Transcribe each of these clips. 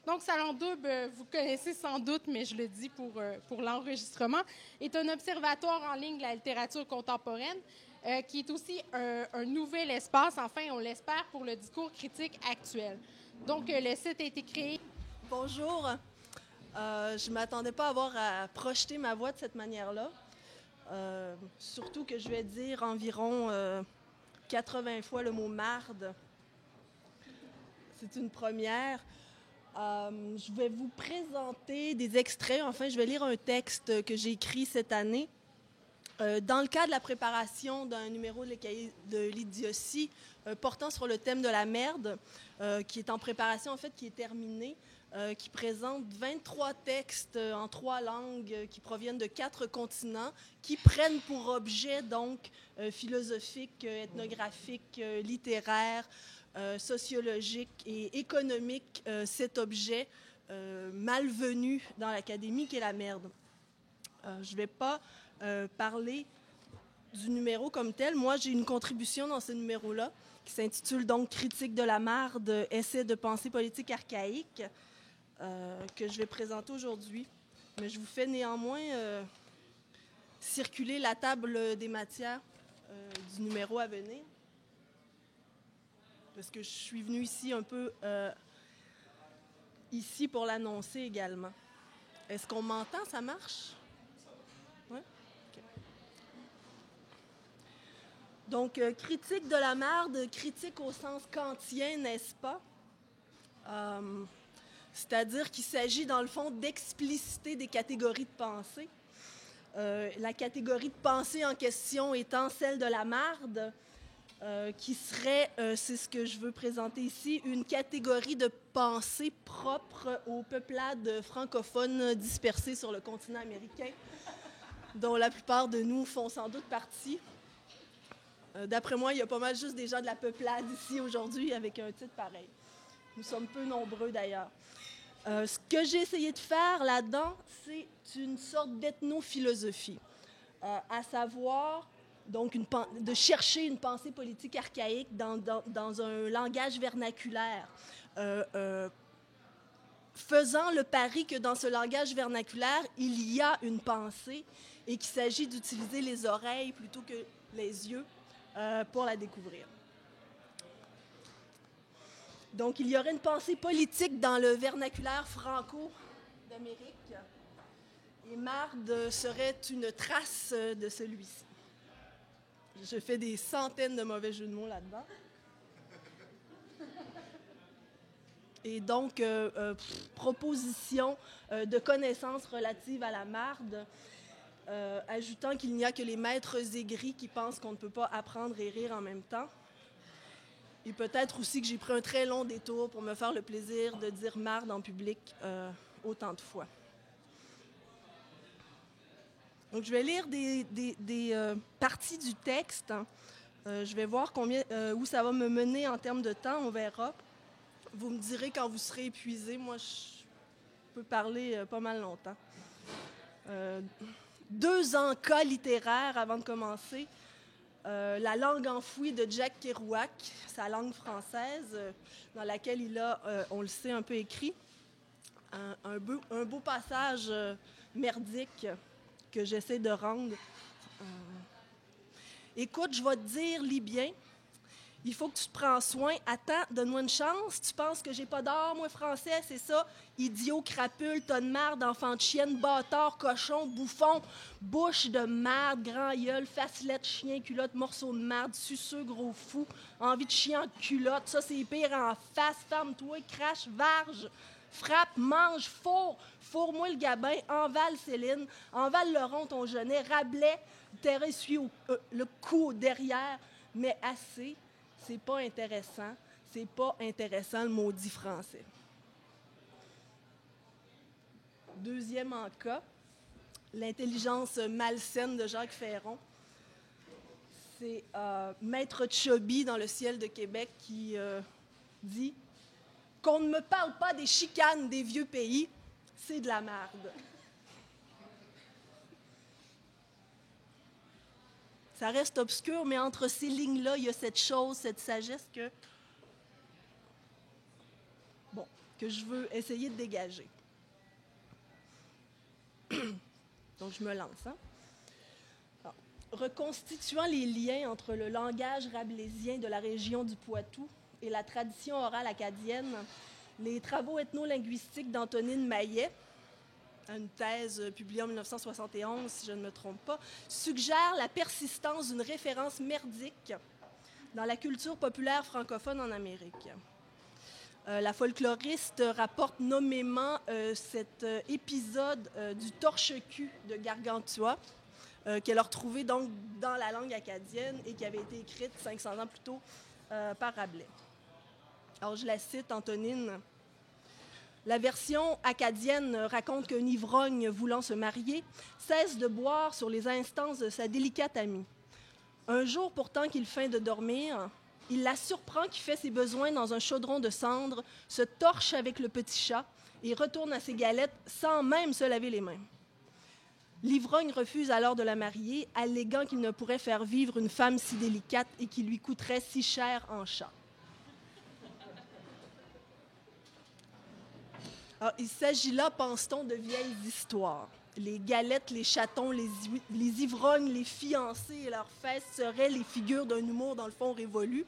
Donc, Salon Double, vous connaissez sans doute, mais je le dis pour l'enregistrement, est un observatoire en ligne de la littérature contemporaine qui est aussi un nouvel espace, enfin, on l'espère, pour le discours critique actuel. Donc, le site a été créé. Bonjour. Je ne m'attendais pas à avoir à projeter ma voix de cette manière-là. Surtout que je vais dire environ 80 fois le mot marde. C'est une première. Je vais vous présenter des extraits. Enfin, je vais lire un texte que j'ai écrit cette année. Dans le cadre de la préparation d'un numéro de l'Idiotie portant sur le thème de la merde, qui est en préparation, en fait, qui est terminé, qui présente 23 textes en 3 langues qui proviennent de 4 continents, qui prennent pour objet, donc, philosophique, ethnographique, littéraire, sociologique et économique, cet objet malvenu dans l'académie qui est la merde. Je ne vais pas parler du numéro comme tel. Moi, j'ai une contribution dans ce numéro-là qui s'intitule donc « Critique de la marde, essai de pensée politique archaïque » que je vais présenter aujourd'hui. Mais je vous fais néanmoins circuler la table des matières du numéro à venir. Parce que je suis venue ici un peu ici pour l'annoncer également. Est-ce qu'on m'entend? Ça marche? Oui? Okay. Donc, critique de la marde, critique au sens kantien, n'est-ce pas? C'est-à-dire qu'il s'agit, dans le fond, d'expliciter des catégories de pensée. La catégorie de pensée en question étant celle de la marde, qui serait, c'est ce que je veux présenter ici, une catégorie de pensée propre aux peuplades francophones dispersées sur le continent américain, dont la plupart de nous font sans doute partie. D'après moi, il y a pas mal juste des gens de la peuplade ici aujourd'hui avec un titre pareil. Nous sommes peu nombreux d'ailleurs. Ce que j'ai essayé de faire là-dedans, c'est une sorte d'ethnophilosophie, à savoir donc de chercher une pensée politique archaïque dans un langage vernaculaire, faisant le pari que dans ce langage vernaculaire, il y a une pensée et qu'il s'agit d'utiliser les oreilles plutôt que les yeux pour la découvrir. Donc, il y aurait une pensée politique dans le vernaculaire franco d'Amérique, et marde serait une trace de celui-ci. Je fais des centaines de mauvais jeux de mots là-dedans. Et donc, proposition de connaissances relatives à la marde, ajoutant qu'il n'y a que les maîtres aigris qui pensent qu'on ne peut pas apprendre et rire en même temps. Et peut-être aussi que j'ai pris un très long détour pour me faire le plaisir de dire marde en public autant de fois. Donc, je vais lire des parties du texte. Je vais voir où ça va me mener en termes de temps, on verra. Vous me direz quand vous serez épuisé. Moi, je peux parler pas mal longtemps. 2 encas littéraires avant de commencer. La langue enfouie de Jack Kerouac, sa langue française, dans laquelle il a, on le sait, un peu écrit. Un beau passage merdique que j'essaie de rendre. Écoute, je vais te dire, lis bien. Il faut que tu te prends soin. Attends, donne-moi une chance. Tu penses que j'ai pas d'or, moi, français, c'est ça? Idiot, crapule, tonne de marde, enfant de chienne, bâtard, cochon, bouffon, bouche de marde, grand gueule, facelette, chien, culotte, morceau de marde, suceux, gros fou, envie de chien en culotte. Ça, c'est pire en face. Ferme-toi, crache, varge, frappe, mange, fourre-moi le gabin, envale Céline, envale le rond ton genet, Rabelais, terre essuie le cou derrière, mais assez. C'est pas intéressant le maudit français. Deuxième encas, l'intelligence malsaine de Jacques Ferron. C'est Maître Chubby dans Le ciel de Québec qui dit « Qu'on ne me parle pas des chicanes des vieux pays, c'est de la merde. » Ça reste obscur, mais entre ces lignes-là, il y a cette chose, cette sagesse que je veux essayer de dégager. Donc, je me lance. Alors, reconstituant les liens entre le langage rabelaisien de la région du Poitou et la tradition orale acadienne, les travaux ethno-linguistiques d'Antonine Maillet, une thèse publiée en 1971, si je ne me trompe pas, suggèrent la persistance d'une référence merdique dans la culture populaire francophone en Amérique. La folkloriste rapporte nommément cet épisode du torche-cul de Gargantua, qu'elle a retrouvé donc dans la langue acadienne et qui avait été écrite 500 ans plus tôt par Rabelais. Alors, je la cite, Antonine. La version acadienne raconte qu'un ivrogne voulant se marier cesse de boire sur les instances de sa délicate amie. Un jour, pourtant qu'il feint de dormir, il la surprend qui fait ses besoins dans un chaudron de cendres, se torche avec le petit chat et retourne à ses galettes sans même se laver les mains. L'ivrogne refuse alors de la marier, alléguant qu'il ne pourrait faire vivre une femme si délicate et qui lui coûterait si cher en chat. Alors, il s'agit là, pense-t-on, de vieilles histoires. Les galettes, les chatons, les ivrognes, les fiancés et leurs fesses seraient les figures d'un humour, dans le fond, révolu.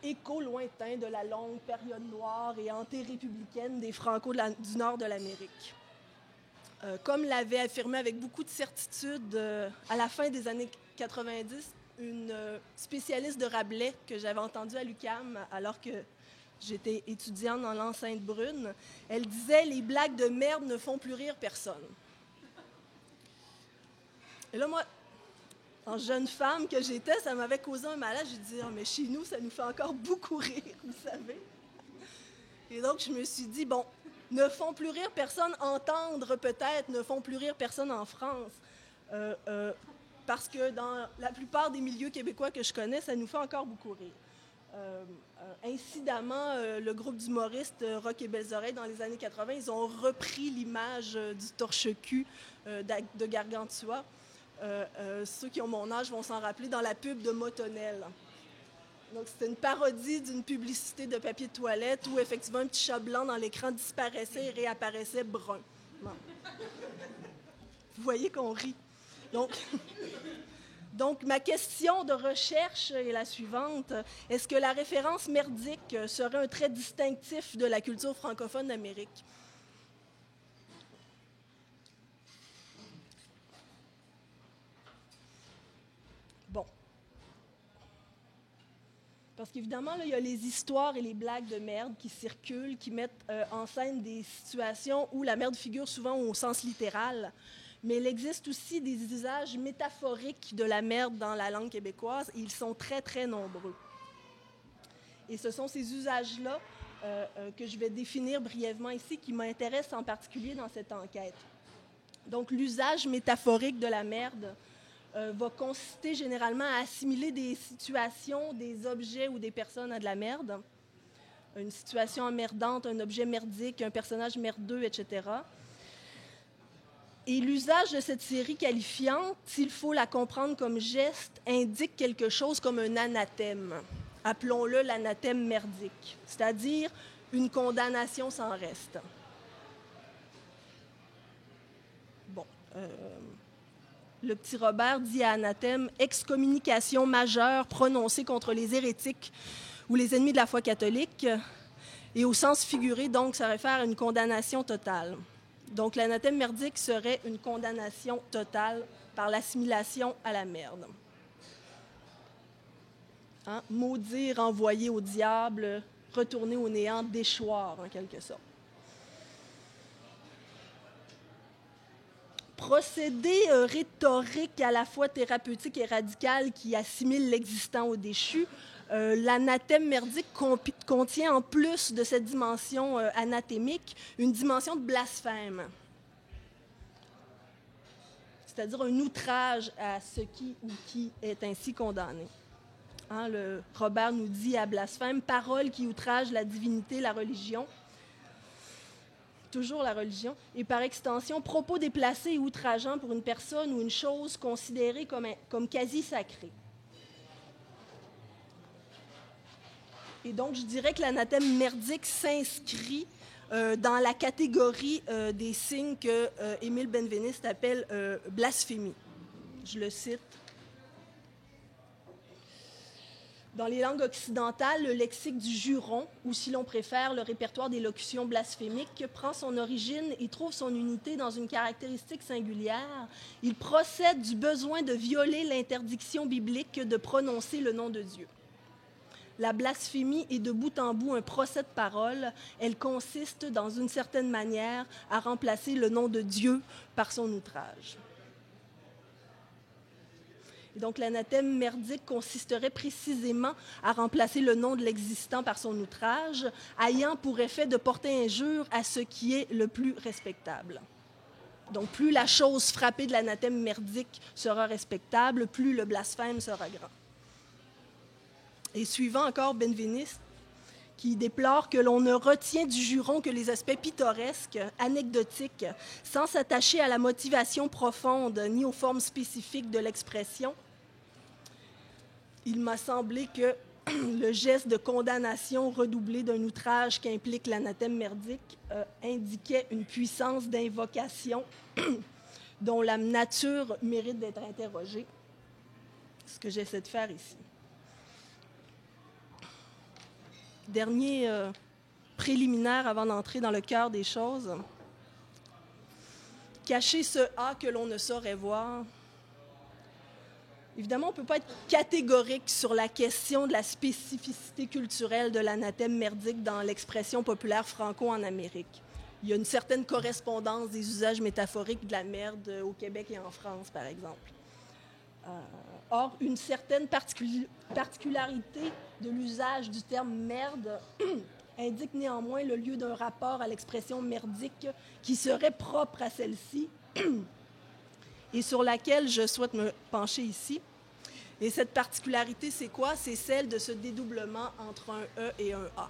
Écho lointain de la longue période noire et anti-républicaine des Franco du nord de l'Amérique. Comme l'avait affirmé avec beaucoup de certitude à la fin des années 90, une spécialiste de Rabelais que j'avais entendue à l'UQAM alors que j'étais étudiante dans l'enceinte brune, elle disait « Les blagues de merde ne font plus rire personne ». Et là, moi, en jeune femme que j'étais, ça m'avait causé un malaise. J'ai dit « mais chez nous, ça nous fait encore beaucoup rire, vous savez ». Et donc, je me suis dit « Bon, ne font plus rire personne, entendre peut-être, ne font plus rire personne en France. » Parce que dans la plupart des milieux québécois que je connais, ça nous fait encore beaucoup rire. Incidemment, le groupe d'humoristes Rock et Belles Oreilles, dans les années 80, ils ont repris l'image du torche-cul de Gargantua. Ceux qui ont mon âge vont s'en rappeler dans la pub de Motonel. Donc, c'était une parodie d'une publicité de papier de toilette où, effectivement, un petit chat blanc dans l'écran disparaissait et réapparaissait brun. Bon. Vous voyez qu'on rit. Donc, ma question de recherche est la suivante. Est-ce que la référence merdique serait un trait distinctif de la culture francophone d'Amérique? Bon. Parce qu'évidemment, là, il y a les histoires et les blagues de merde qui circulent, qui mettent en scène des situations où la merde figure souvent au sens littéral. Mais il existe aussi des usages métaphoriques de la merde dans la langue québécoise, et ils sont très, très nombreux. Et ce sont ces usages-là que je vais définir brièvement ici, qui m'intéressent en particulier dans cette enquête. Donc, l'usage métaphorique de la merde va consister généralement à assimiler des situations, des objets ou des personnes à de la merde. Une situation emmerdante, un objet merdique, un personnage merdeux, etc. Et l'usage de cette série qualifiante, s'il faut la comprendre comme geste, indique quelque chose comme un anathème. Appelons-le l'anathème merdique, c'est-à-dire une condamnation sans reste. Bon, le petit Robert dit à anathème « excommunication majeure prononcée contre les hérétiques ou les ennemis de la foi catholique ». Et au sens figuré, donc, ça réfère à une condamnation totale. Donc, l'anathème merdique serait une condamnation totale par l'assimilation à la merde. Hein? Maudire, envoyer au diable, retourner au néant, déchoir, en quelque sorte. Procédé rhétorique à la fois thérapeutique et radical qui assimile l'existant au déchu, l'anathème merdique contient, en plus de cette dimension anathémique, une dimension de blasphème. C'est-à-dire un outrage à ce qui ou qui est ainsi condamné. Hein, Robert nous dit à blasphème, parole qui outrage la divinité, la religion, toujours la religion, et par extension, propos déplacés et outrageants pour une personne ou une chose considérée comme quasi sacrée. Et donc, je dirais que l'anathème merdique s'inscrit dans la catégorie des signes que Émile Benveniste appelle blasphémie. Je le cite. Dans les langues occidentales, le lexique du juron, ou si l'on préfère, le répertoire des locutions blasphémiques, prend son origine et trouve son unité dans une caractéristique singulière. Il procède du besoin de violer l'interdiction biblique de prononcer le nom de Dieu. La blasphémie est de bout en bout un procès de parole. Elle consiste, dans une certaine manière, à remplacer le nom de Dieu par son outrage. Et donc, l'anathème merdique consisterait précisément à remplacer le nom de l'existant par son outrage, ayant pour effet de porter injure à ce qui est le plus respectable. Donc, plus la chose frappée de l'anathème merdique sera respectable, plus le blasphème sera grand. Et suivant encore Benveniste, qui déplore que l'on ne retient du juron que les aspects pittoresques, anecdotiques, sans s'attacher à la motivation profonde ni aux formes spécifiques de l'expression, il m'a semblé que le geste de condamnation redoublé d'un outrage qu'implique l'anathème merdique indiquait une puissance d'invocation dont la nature mérite d'être interrogée. C'est ce que j'essaie de faire ici. Dernier préliminaire avant d'entrer dans le cœur des choses. Cacher ce A que l'on ne saurait voir. Évidemment, on ne peut pas être catégorique sur la question de la spécificité culturelle de l'anathème merdique dans l'expression populaire franco en Amérique. Il y a une certaine correspondance des usages métaphoriques de la merde au Québec et en France, par exemple. Or, une certaine particularité de l'usage du terme « merde » indique néanmoins le lieu d'un rapport à l'expression merdique qui serait propre à celle-ci et sur laquelle je souhaite me pencher ici. Et cette particularité, c'est quoi? C'est celle de ce dédoublement entre un E et un A.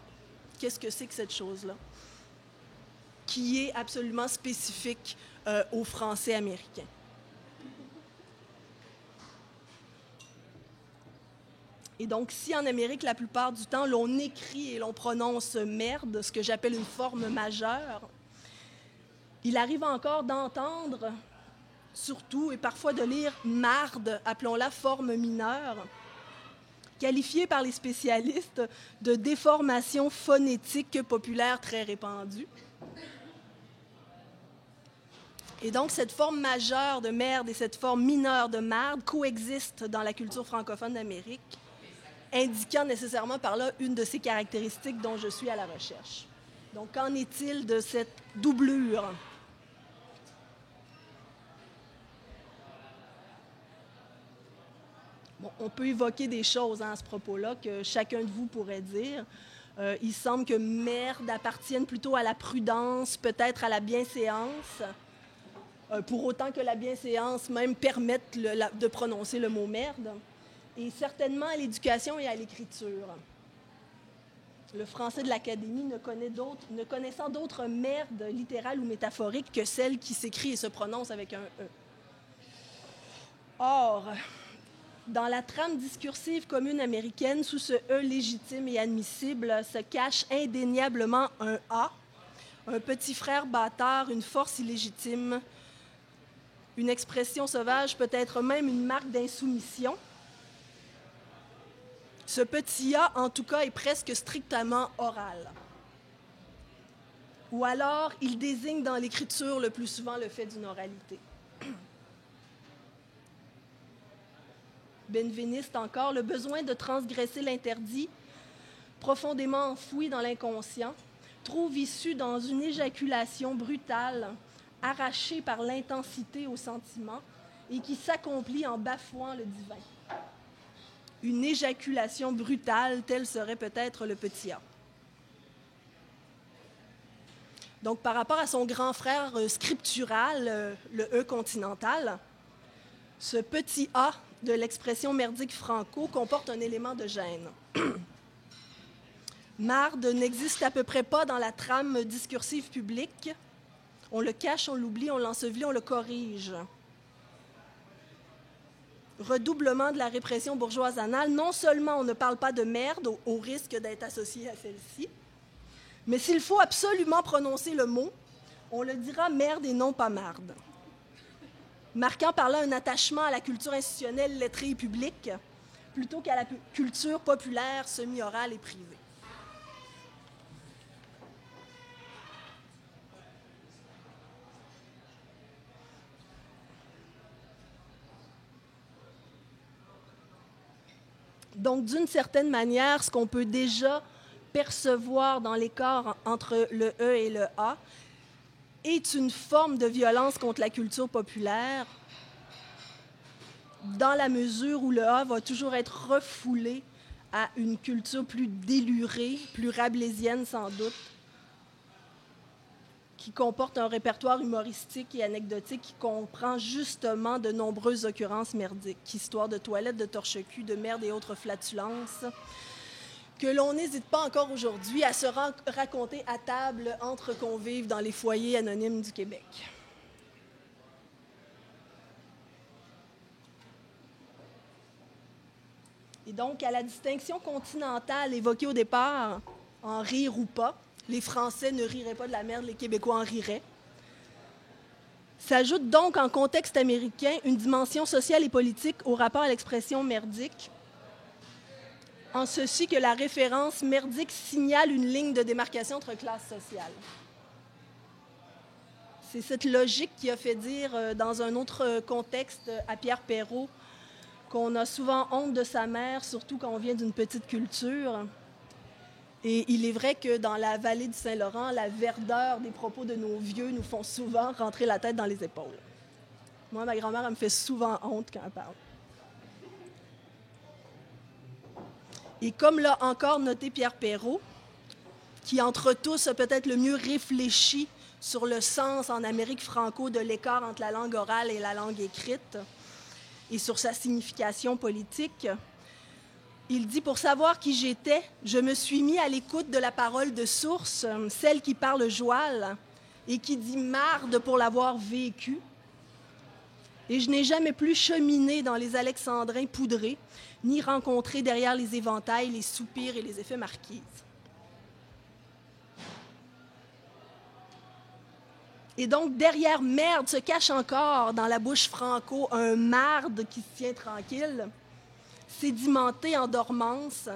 Qu'est-ce que c'est que cette chose-là? Qui est absolument spécifique au français américain. Et donc, si en Amérique, la plupart du temps, l'on écrit et l'on prononce « merde », ce que j'appelle une forme majeure, il arrive encore d'entendre, surtout, et parfois de lire « marde », appelons-la forme mineure, qualifiée par les spécialistes de déformation phonétique populaire très répandue. Et donc, cette forme majeure de merde et cette forme mineure de marde coexistent dans la culture francophone d'Amérique, indiquant nécessairement par là une de ces caractéristiques dont je suis à la recherche. Donc, qu'en est-il de cette doublure? Bon, on peut évoquer des choses à ce propos-là que chacun de vous pourrait dire. Il semble que merde appartienne plutôt à la prudence, peut-être à la bienséance, pour autant que la bienséance même permette de prononcer le mot merde. Et certainement à l'éducation et à l'écriture. Le français de l'Académie ne connaissant d'autres merdes littérales ou métaphoriques que celles qui s'écrit et se prononce avec un E. Or, dans la trame discursive commune américaine, sous ce E légitime et admissible, se cache indéniablement un A, un petit frère bâtard, une force illégitime, une expression sauvage, peut-être même une marque d'insoumission. Ce petit A, en tout cas, est presque strictement oral. Ou alors, il désigne dans l'écriture le plus souvent le fait d'une oralité. Benveniste encore, le besoin de transgresser l'interdit, profondément enfoui dans l'inconscient, trouve issue dans une éjaculation brutale, arrachée par l'intensité au sentiment, et qui s'accomplit en bafouant le divin. Une éjaculation brutale, tel serait peut-être le petit A. Donc, par rapport à son grand frère scriptural, le E continental, ce petit A de l'expression merdique franco comporte un élément de gêne. Marde n'existe à peu près pas dans la trame discursive publique. On le cache, on l'oublie, on l'ensevelit, on le corrige. redoublement de la répression bourgeoise anale, non seulement on ne parle pas de merde au risque d'être associé à celle-ci, mais s'il faut absolument prononcer le mot, on le dira merde et non pas marde. Marquant par là un attachement à la culture institutionnelle lettrée et publique, plutôt qu'à la culture populaire, semi-orale et privée. Donc, d'une certaine manière, ce qu'on peut déjà percevoir dans l'écart entre le E et le A est une forme de violence contre la culture populaire, dans la mesure où le A va toujours être refoulé à une culture plus délurée, plus rabelaisienne sans doute, qui comporte un répertoire humoristique et anecdotique qui comprend justement de nombreuses occurrences merdiques, histoires de toilettes, de torche-cul, de merde et autres flatulences, que l'on n'hésite pas encore aujourd'hui à se raconter à table entre convives dans les foyers anonymes du Québec. Et donc, à la distinction continentale évoquée au départ, en rire ou pas, les Français ne riraient pas de la merde, les Québécois en riraient. S'ajoute donc en contexte américain une dimension sociale et politique au rapport à l'expression merdique, en ceci que la référence merdique signale une ligne de démarcation entre classes sociales. C'est cette logique qui a fait dire, dans un autre contexte, à Pierre Perrault, qu'on a souvent honte de sa mère, surtout quand on vient d'une petite culture. Et il est vrai que dans la vallée du Saint-Laurent, la verdeur des propos de nos vieux nous font souvent rentrer la tête dans les épaules. Moi, ma grand-mère, elle me fait souvent honte quand elle parle. Et comme l'a encore noté Pierre Perrault, qui entre tous a peut-être le mieux réfléchi sur le sens en Amérique franco de l'écart entre la langue orale et la langue écrite, et sur sa signification politique, il dit « Pour savoir qui j'étais, je me suis mis à l'écoute de la parole de source, celle qui parle joual et qui dit marde pour l'avoir vécu. Et je n'ai jamais plus cheminé dans les alexandrins poudrés, ni rencontré derrière les éventails les soupirs et les effets marquises. » Et donc, derrière merde se cache encore, dans la bouche franco, un marde qui se tient tranquille, sédimenté en dormance,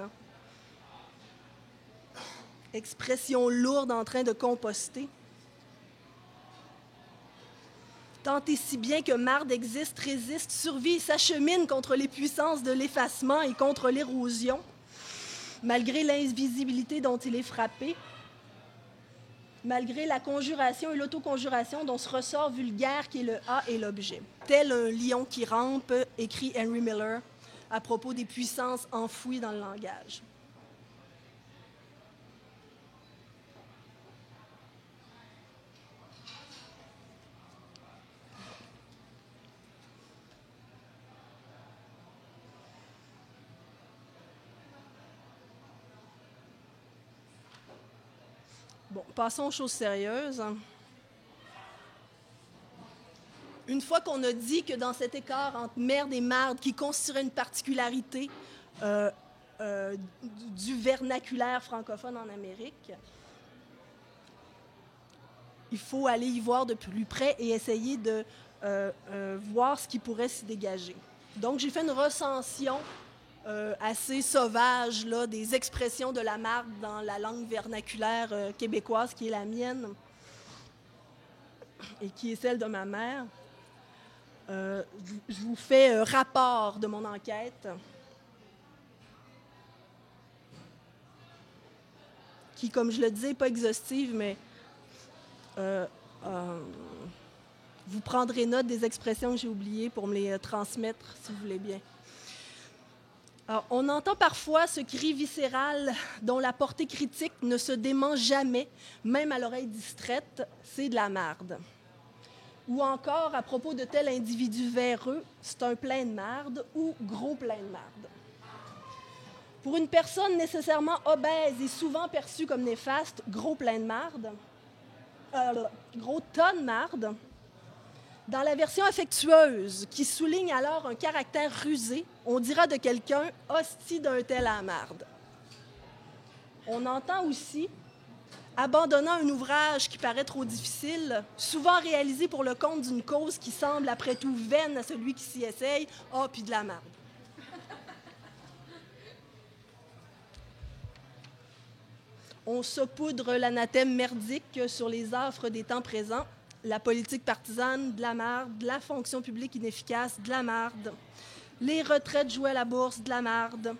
expression lourde en train de composter. Tant et si bien que marde existe, résiste, survit et s'achemine contre les puissances de l'effacement et contre l'érosion, malgré l'invisibilité dont il est frappé, malgré la conjuration et l'autoconjuration dont ce ressort vulgaire qui est le A et l'objet. Tel un lion qui rampe, écrit Henry Miller, à propos des puissances enfouies dans le langage. Bon, passons aux choses sérieuses. Une fois qu'on a dit que dans cet écart entre merde et marde, qui constituerait une particularité du vernaculaire francophone en Amérique, il faut aller y voir de plus près et essayer de voir ce qui pourrait s'y dégager. Donc, j'ai fait une recension assez sauvage là, des expressions de la marde dans la langue vernaculaire québécoise, qui est la mienne et qui est celle de ma mère. Je vous fais rapport de mon enquête qui, comme je le disais, n'est pas exhaustive, mais vous prendrez note des expressions que j'ai oubliées pour me les transmettre, si vous voulez bien. Alors, on entend parfois ce cri viscéral dont la portée critique ne se dément jamais, même à l'oreille distraite, c'est de la marde. Ou encore, à propos de tel individu véreux, c'est un plein de marde ou gros plein de marde. Pour une personne nécessairement obèse et souvent perçue comme néfaste, gros plein de marde, gros tas de marde, Dans la version affectueuse, qui souligne alors un caractère rusé, on dira de quelqu'un « hostie d'un tel à la marde ». On entend aussi « abandonnant un ouvrage qui paraît trop difficile, souvent réalisé pour le compte d'une cause qui semble après tout vaine à celui qui s'y essaye, ah, puis de la marde ». On saupoudre l'anathème merdique sur les affres des temps présents, la politique partisane, de la marde, la fonction publique inefficace, de la marde, les retraites jouées à la bourse, de la marde.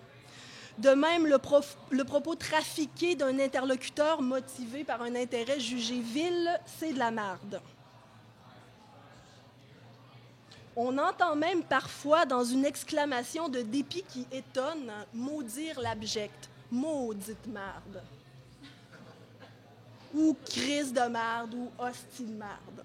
De même, le propos trafiqué d'un interlocuteur motivé par un intérêt jugé vil, c'est de la marde. On entend même parfois, dans une exclamation de dépit qui étonne, maudire l'abject, maudite marde. Ou crise de marde, ou hostie de marde.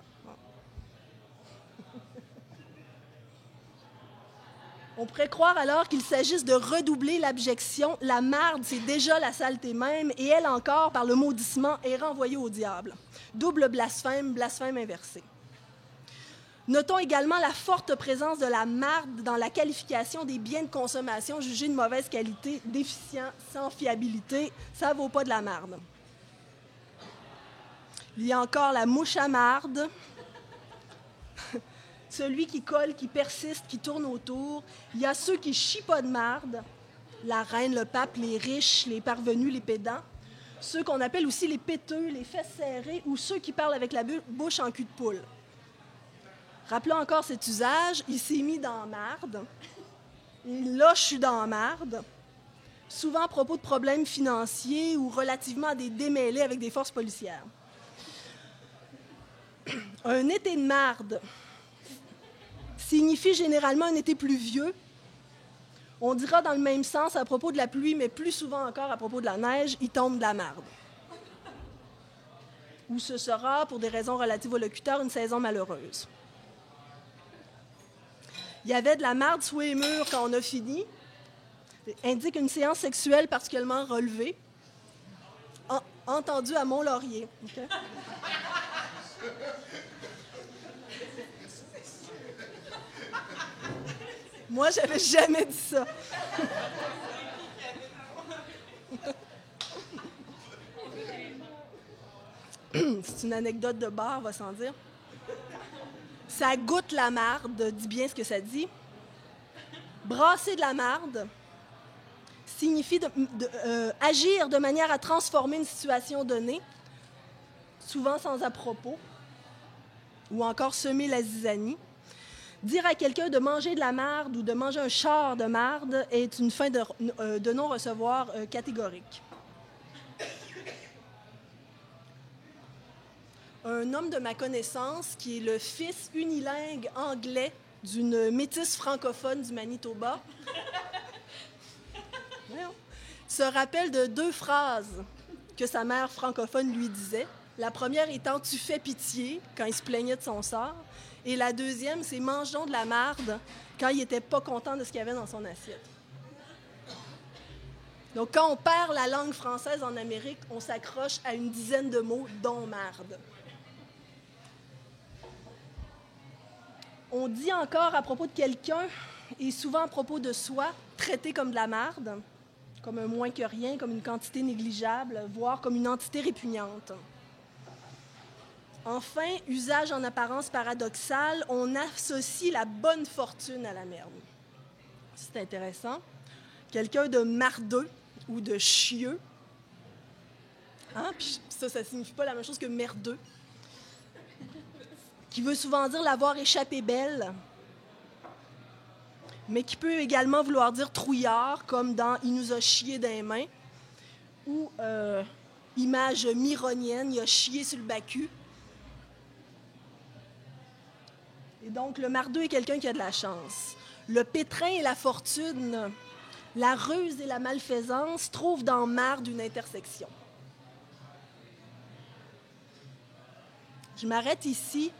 On pourrait croire alors qu'il s'agisse de redoubler l'abjection. La marde, c'est déjà la saleté même, et elle encore, par le maudissement, est renvoyée au diable. Double blasphème, blasphème inversé. Notons également la forte présence de la marde dans la qualification des biens de consommation jugés de mauvaise qualité, déficients, sans fiabilité. Ça ne vaut pas de la marde. Il y a encore la mouche à marde. Celui qui colle, qui persiste, qui tourne autour. Il y a ceux qui chient pas de marde, la reine, le pape, les riches, les parvenus, les pédants. Ceux qu'on appelle aussi les péteux, les fesses serrées, ou ceux qui parlent avec la bouche en cul de poule. Rappelons encore cet usage, il s'est mis dans la marde. Et là, je suis dans la marde. Souvent à propos de problèmes financiers ou relativement à des démêlés avec des forces policières. Un été de marde signifie généralement un été pluvieux. On dira dans le même sens à propos de la pluie, mais plus souvent encore à propos de la neige, il tombe de la marde. Ou ce sera, pour des raisons relatives au locuteur, une saison malheureuse. Il y avait de la marde sous les murs quand on a fini. Indique une séance sexuelle particulièrement relevée. Entendue à Mont-Laurier. Okay? Moi, j'avais jamais dit ça. C'est une anecdote de bar, va sans dire. Ça goûte la marde, dis bien ce que ça dit. Brasser de la marde signifie agir de manière à transformer une situation donnée, souvent sans à-propos, ou encore semer la zizanie. Dire à quelqu'un de manger de la marde ou de manger un char de marde est une fin de non-recevoir catégorique. Un homme de ma connaissance, qui est le fils unilingue anglais d'une métisse francophone du Manitoba, se rappelle de 2 phrases que sa mère francophone lui disait. La première étant « tu fais pitié » quand il se plaignait de son sort. Et la deuxième, c'est « mangeons de la marde » quand il n'était pas content de ce qu'il y avait dans son assiette. Donc, quand on perd la langue française en Amérique, on s'accroche à une dizaine de mots, dont marde. On dit encore à propos de quelqu'un, et souvent à propos de soi, traité comme de la marde, comme un moins que rien, comme une quantité négligeable, voire comme une entité répugnante. Enfin, usage en apparence paradoxal, on associe la bonne fortune à la merde. C'est intéressant. Quelqu'un de mardeux ou de chieux, hein? Puis ça signifie pas la même chose que merdeux, qui veut souvent dire l'avoir échappé belle, mais qui peut également vouloir dire trouillard, comme dans « il nous a chié dans les mains », ou image mironienne, il a chié sur le bacu. Et donc, le mardeux est quelqu'un qui a de la chance. Le pétrin et la fortune, la ruse et la malfaisance trouvent dans marde une intersection. Je m'arrête ici.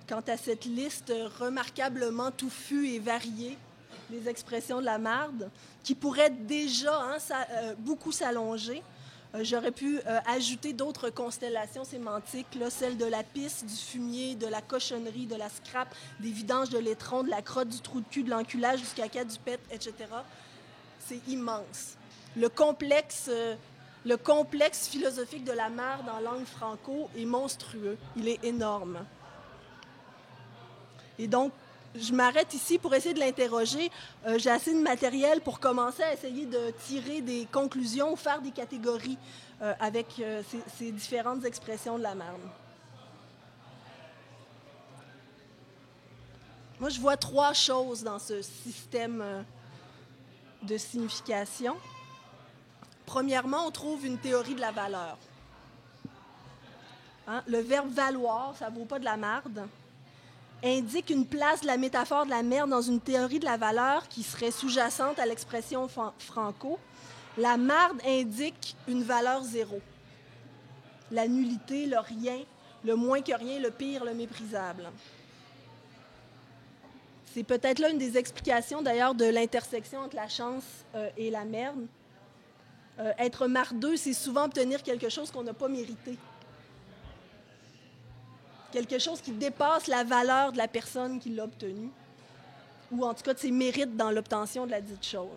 Quant à cette liste remarquablement touffue et variée des expressions de la marde, qui pourrait déjà beaucoup s'allonger, J'aurais pu ajouter d'autres constellations sémantiques, là, celle de la pisse, du fumier, de la cochonnerie, de la scrap, des vidanges de l'étron, de la crotte, du trou de cul, de l'enculage, du caca, du pet, etc. C'est immense. Le complexe philosophique de la merde en langue franco est monstrueux. Il est énorme. Et donc, je m'arrête ici pour essayer de l'interroger. J'ai assez de matériel pour commencer à essayer de tirer des conclusions ou faire des catégories avec ces différentes expressions de la merde. Moi, je vois 3 choses dans ce système de signification. Premièrement, on trouve une théorie de la valeur. Hein? Le verbe « valoir », ça ne vaut pas de la marde, indique une place de la métaphore de la merde dans une théorie de la valeur qui serait sous-jacente à l'expression franco. La marde indique une valeur 0. La nullité, le rien, le moins que rien, le pire, le méprisable. C'est peut-être là une des explications d'ailleurs de l'intersection entre la chance et la merde. Être mardeux, c'est souvent obtenir quelque chose qu'on n'a pas mérité. Quelque chose qui dépasse la valeur de la personne qui l'a obtenu, ou en tout cas de ses mérites dans l'obtention de la dite chose.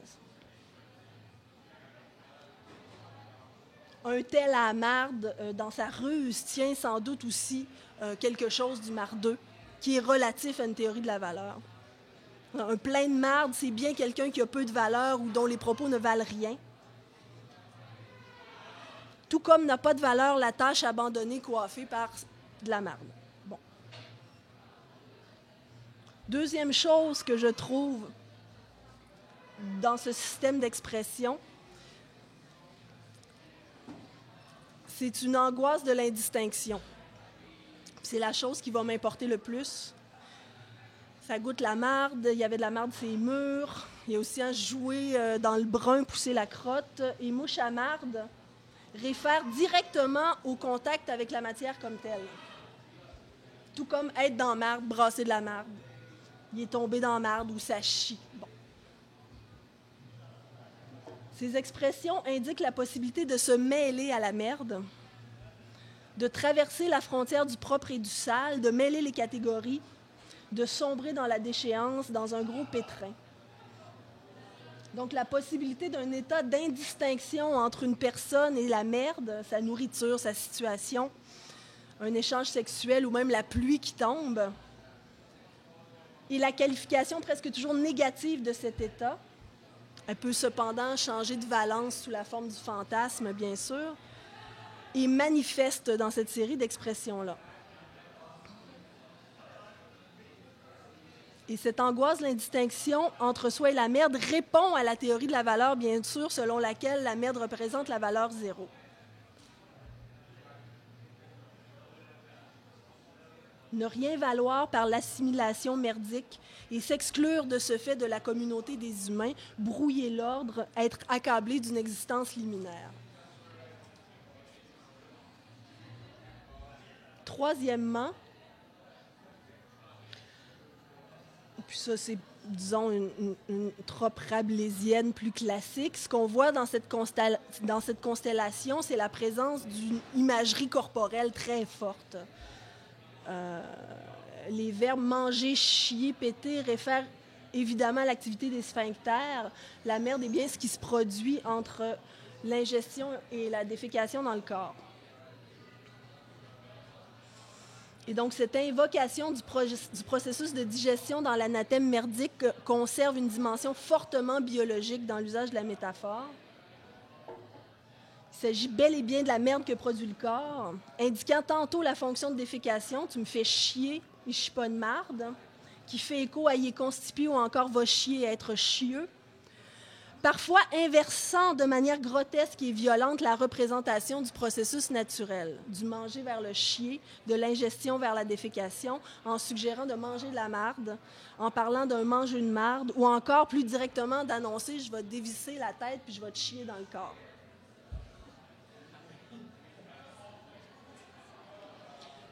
Un tel à la marde, dans sa ruse, tient sans doute aussi quelque chose du mardeux, qui est relatif à une théorie de la valeur. Un plein de marde, c'est bien quelqu'un qui a peu de valeur ou dont les propos ne valent rien. Tout comme n'a pas de valeur la tâche abandonnée coiffée par de la marde. Bon. Deuxième chose que je trouve dans ce système d'expression, c'est une angoisse de l'indistinction. C'est la chose qui va m'importer le plus. Ça goûte la marde, il y avait de la marde sur les murs, il y a aussi un jouer dans le brun, pousser la crotte, et mouche à marde réfère directement au contact avec la matière comme telle. Tout comme être dans la marde, brasser de la marde. Il est tombé dans la marde ou ça chie. Bon. Ces expressions indiquent la possibilité de se mêler à la merde, de traverser la frontière du propre et du sale, de mêler les catégories, de sombrer dans la déchéance, dans un gros pétrin. Donc, la possibilité d'un état d'indistinction entre une personne et la merde, sa nourriture, sa situation, un échange sexuel ou même la pluie qui tombe, et la qualification presque toujours négative de cet état, elle peut cependant changer de valence sous la forme du fantasme, bien sûr, et manifeste dans cette série d'expressions-là. Et cette angoisse de l'indistinction entre soi et la merde répond à la théorie de la valeur, bien sûr, selon laquelle la merde représente la valeur 0. Ne rien valoir par l'assimilation merdique et s'exclure de ce fait de la communauté des humains, brouiller l'ordre, être accablé d'une existence liminaire. Troisièmement, puis ça, c'est, disons, une trope rabelaisienne plus classique. Ce qu'on voit dans cette constellation, c'est la présence d'une imagerie corporelle très forte. Les verbes manger, chier, péter réfèrent évidemment à l'activité des sphincters. La merde est bien ce qui se produit entre l'ingestion et la défécation dans le corps. Et donc, cette invocation du processus de digestion dans l'anathème merdique conserve une dimension fortement biologique dans l'usage de la métaphore. Il s'agit bel et bien de la merde que produit le corps, indiquant tantôt la fonction de défécation, tu me fais chier, il ne chie pas de marde, qui fait écho à y est constipé ou encore va chier et être chieux. Parfois inversant de manière grotesque et violente la représentation du processus naturel, du manger vers le chier, de l'ingestion vers la défécation, en suggérant de manger de la marde, en parlant d'un manger une marde, ou encore plus directement d'annoncer « je vais te dévisser la tête puis je vais te chier dans le corps ».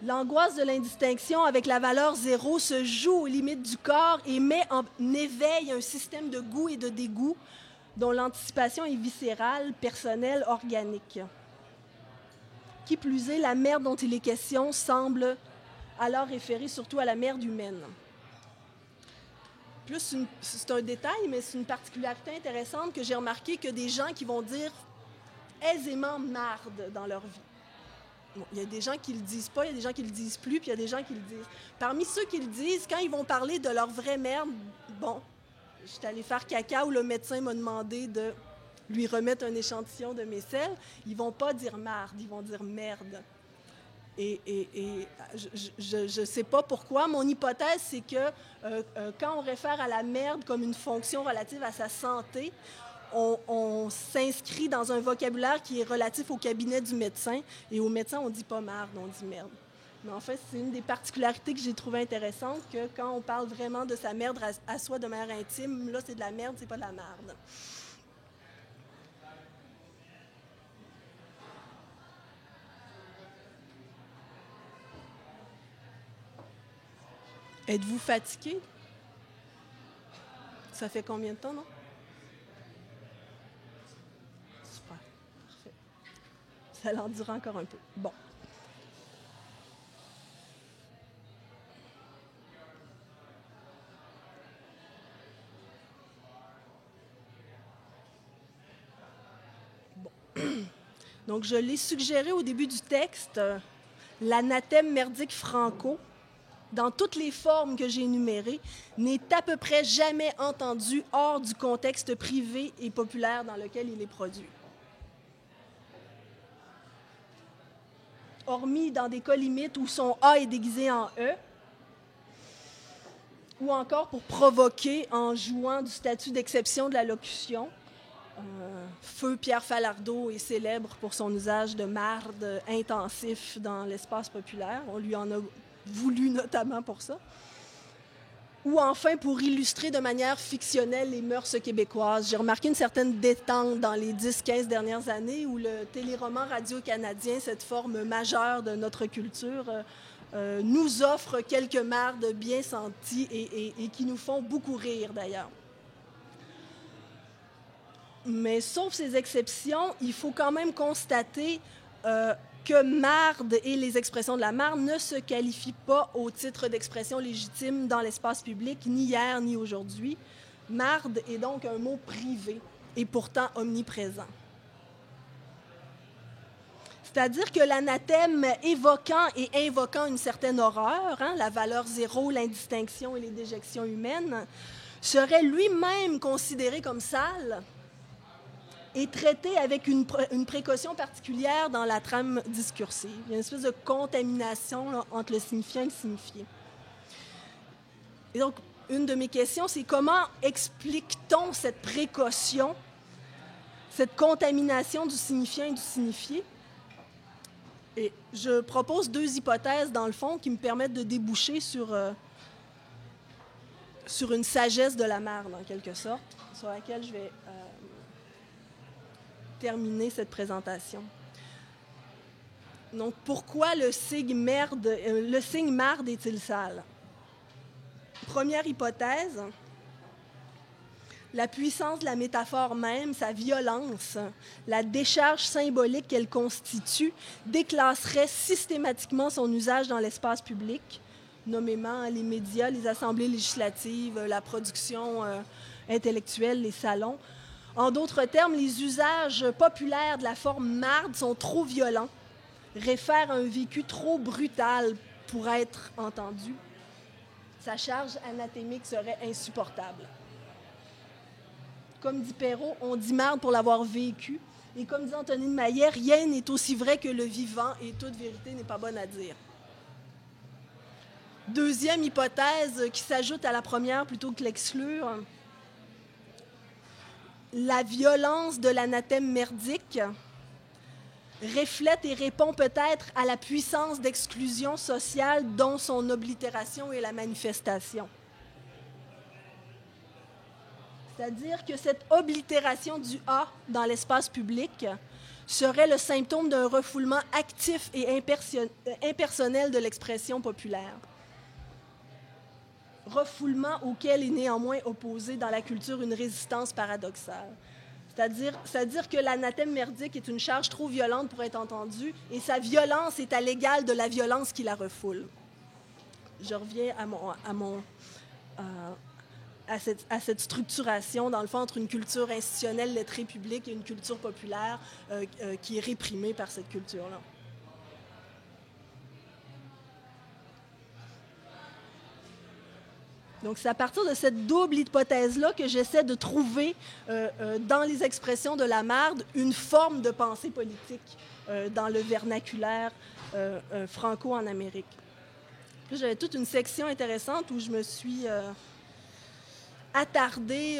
L'angoisse de l'indistinction avec la valeur 0 se joue aux limites du corps et met en éveil un système de goût et de dégoût dont l'anticipation est viscérale, personnelle, organique. Qui plus est, la merde dont il est question semble alors référer surtout à la merde humaine. Plus c'est un détail, mais c'est une particularité intéressante que j'ai remarqué que des gens qui vont dire aisément marde dans leur vie. Bon, il y a des gens qui le disent pas, il y a des gens qui le disent plus, puis il y a des gens qui le disent. Parmi ceux qui le disent, quand ils vont parler de leur vraie merde, bon, je suis allée faire caca où le médecin m'a demandé de lui remettre un échantillon de mes selles, ils vont pas dire marde, ils vont dire merde. Et je ne sais pas pourquoi. Mon hypothèse, c'est que quand on réfère à la merde comme une fonction relative à sa santé, on s'inscrit dans un vocabulaire qui est relatif au cabinet du médecin. Et au médecin, on ne dit pas marde, on dit merde. Mais en fait, c'est une des particularités que j'ai trouvées intéressantes, que quand on parle vraiment de sa merde à soi de manière intime, là, c'est de la merde, c'est pas de la merde. Êtes-vous fatigué? Ça fait combien de temps, non? Super, parfait. Ça l'endure encore un peu. Bon. Donc, je l'ai suggéré au début du texte, l'anathème merdique franco, dans toutes les formes que j'ai énumérées, n'est à peu près jamais entendu hors du contexte privé et populaire dans lequel il est produit. Hormis dans des cas limites où son A est déguisé en E, ou encore pour provoquer en jouant du statut d'exception de la locution. Feu Pierre Falardeau est célèbre pour son usage de marde intensif dans l'espace populaire. On lui en a voulu notamment pour ça. Ou enfin pour illustrer de manière fictionnelle les mœurs québécoises. J'ai remarqué une certaine détente dans les 10-15 dernières années où le téléroman radio-canadien, cette forme majeure de notre culture, nous offre quelques mardes bien senties et qui nous font beaucoup rire d'ailleurs. Mais sauf ces exceptions, il faut quand même constater que marde et les expressions de la marde ne se qualifient pas au titre d'expression légitime dans l'espace public, ni hier ni aujourd'hui. Marde est donc un mot privé et pourtant omniprésent. C'est-à-dire que l'anathème évoquant et invoquant une certaine horreur, la valeur zéro, l'indistinction et les déjections humaines, serait lui-même considéré comme sale et traité avec une précaution particulière dans la trame discursive. Il y a une espèce de contamination là, entre le signifiant et le signifié. Et donc, une de mes questions, c'est comment explique-t-on cette précaution, cette contamination du signifiant et du signifié? Et je propose deux hypothèses, dans le fond, qui me permettent de déboucher sur une sagesse de la marde, en quelque sorte, sur laquelle je vais terminer cette présentation. Donc, pourquoi le signe marde est-il sale? Première hypothèse, la puissance de la métaphore même, sa violence, la décharge symbolique qu'elle constitue, déclasserait systématiquement son usage dans l'espace public, nommément les médias, les assemblées législatives, la production intellectuelle, les salons. En d'autres termes, les usages populaires de la forme marde sont trop violents, réfèrent à un vécu trop brutal pour être entendu. Sa charge anathémique serait insupportable. Comme dit Perrault, on dit marde pour l'avoir vécu. Et comme dit Antonine Maillet, rien n'est aussi vrai que le vivant et toute vérité n'est pas bonne à dire. Deuxième hypothèse qui s'ajoute à la première plutôt que l'exclure, la violence de l'anathème merdique reflète et répond peut-être à la puissance d'exclusion sociale dont son oblitération est la manifestation. C'est-à-dire que cette oblitération du « A » dans l'espace public serait le symptôme d'un refoulement actif et impersonnel de l'expression populaire. Refoulement auquel est néanmoins opposée dans la culture une résistance paradoxale. C'est-à-dire que l'anathème merdique est une charge trop violente pour être entendue et sa violence est à l'égal de la violence qui la refoule. Je reviens à cette structuration, dans le fond, entre une culture institutionnelle lettrée publique et une culture populaire qui est réprimée par cette culture-là. Donc, c'est à partir de cette double hypothèse-là que j'essaie de trouver dans les expressions de Lamarde une forme de pensée politique dans le vernaculaire franco en Amérique. Puis, j'avais toute une section intéressante où je me suis attardée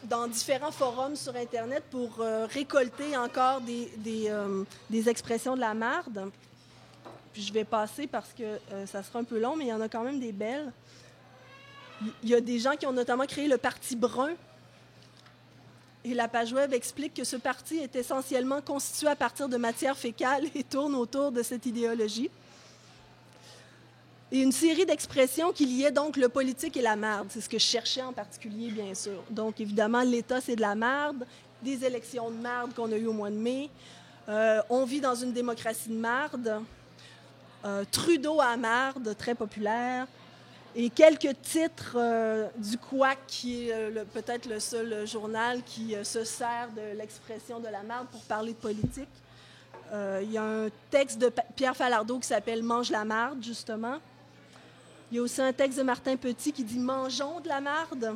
dans différents forums sur Internet pour récolter encore des expressions de Lamarde. Puis, je vais passer parce que ça sera un peu long, mais il y en a quand même des belles. Il y a des gens qui ont notamment créé le Parti brun. Et la page web explique que ce parti est essentiellement constitué à partir de matière fécale et tourne autour de cette idéologie. Et une série d'expressions qui liaient donc le politique et la marde. C'est ce que je cherchais en particulier, bien sûr. Donc, évidemment, l'État, c'est de la marde. Des élections de marde qu'on a eues au mois de mai. On vit dans une démocratie de marde. Trudeau à marde, très populaire. Et quelques titres du Quack, qui est peut-être le seul journal qui se sert de l'expression de la marde pour parler de politique. Il y a un texte de Pierre Falardeau qui s'appelle « Mange la marde », justement. Il y a aussi un texte de Martin Petit qui dit « Mangeons de la marde ».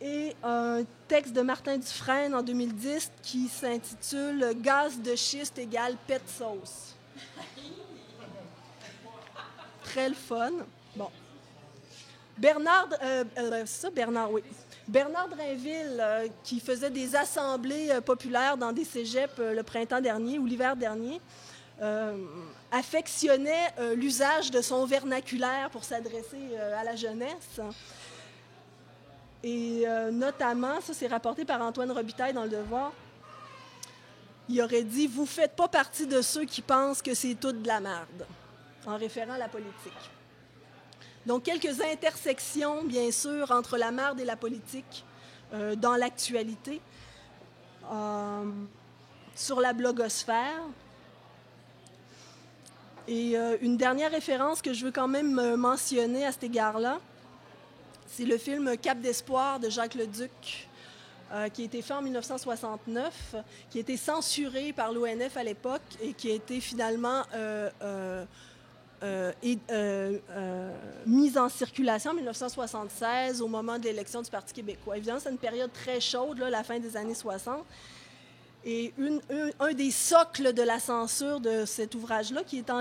Et un texte de Martin Dufresne en 2010 qui s'intitule « Gaz de schiste égale pet sauce ». Très le fun. Bon. Bernard Drainville, qui faisait des assemblées populaires dans des cégeps le printemps dernier ou l'hiver dernier, affectionnait l'usage de son vernaculaire pour s'adresser à la jeunesse. Et notamment, ça c'est rapporté par Antoine Robitaille dans Le Devoir, il aurait dit « Vous ne faites pas partie de ceux qui pensent que c'est toute de la merde », en référant à la politique. Donc, quelques intersections, bien sûr, entre la marde et la politique dans l'actualité. Sur la blogosphère. Et une dernière référence que je veux quand même mentionner à cet égard-là, c'est le film Cap d'espoir de Jacques Leduc, qui a été fait en 1969, qui a été censuré par l'ONF à l'époque et qui a été finalement mise en circulation en 1976 au moment de l'élection du Parti québécois. Évidemment, c'est une période très chaude, là, la fin des années 60. Et un des socles de la censure de cet ouvrage-là, qui est dans